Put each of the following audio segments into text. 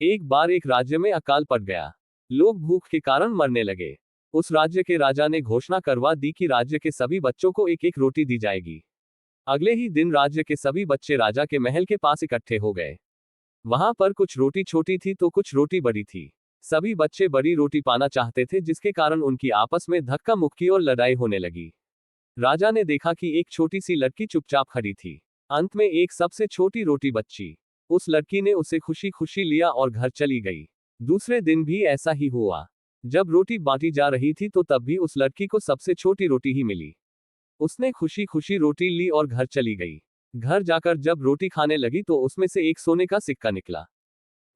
एक बार एक राज्य में अकाल पड़ गया। लोग भूख के कारण मरने लगे। उस राज्य के राजा ने घोषणा करवा दी कि राज्य के सभी बच्चों को एक एक रोटी दी जाएगी। अगले ही दिन राज्य के सभी बच्चे राजा के महल के पास इकट्ठे हो गए। वहां पर कुछ रोटी छोटी थी तो कुछ रोटी बड़ी थी। सभी बच्चे बड़ी रोटी पाना चाहते थे, जिसके कारण उनकी आपस में धक्का मुक्की और लड़ाई होने लगी। राजा ने देखा कि एक छोटी सी लड़की चुपचाप खड़ी थी। अंत में एक सबसे छोटी रोटी बची। उस लड़की ने उसे खुशी खुशी लिया और घर चली गई। दूसरे दिन भी ऐसा ही हुआ। जब रोटी बांटी जा रही थी तो तब भी उस लड़की को सबसे छोटी रोटी ही मिली। उसने खुशी खुशी रोटी ली और घर चली गई। घर जाकर जब रोटी खाने लगी तो उसमें से एक सोने का सिक्का निकला।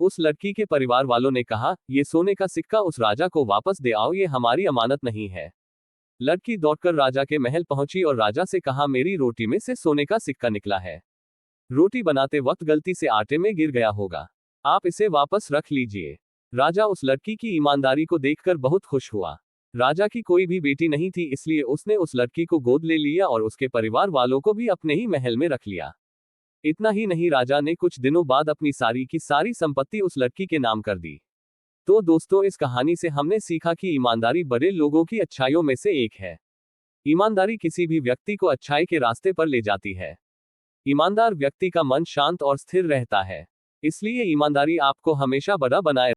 उस लड़की के परिवार वालों ने कहा, ये सोने का सिक्का उस राजा को वापस दे आओ, ये हमारी अमानत नहीं है। लड़की दौड़कर राजा के महल पहुंची और राजा से कहा, मेरी रोटी में से सोने का सिक्का निकला है। रोटी बनाते वक्त गलती से आटे में गिर गया होगा। आप इसे वापस रख लीजिए। राजा उस लड़की की ईमानदारी को देखकर बहुत खुश हुआ। राजा की कोई भी बेटी नहीं थी, इसलिए उसने उस लड़की को गोद ले लिया और उसके परिवार वालों को भी अपने ही महल में रख लिया। इतना ही नहीं, राजा ने कुछ दिनों बाद अपनी सारी की सारी संपत्ति उस लड़की के नाम कर दी। तो दोस्तों, इस कहानी से हमने सीखा कि ईमानदारी बड़े लोगों की अच्छाइयों में से एक है। ईमानदारी किसी भी व्यक्ति को अच्छाई के रास्ते पर ले जाती है। ईमानदार व्यक्ति का मन शांत और स्थिर रहता है। इसलिए ईमानदारी आपको हमेशा बड़ा बनाए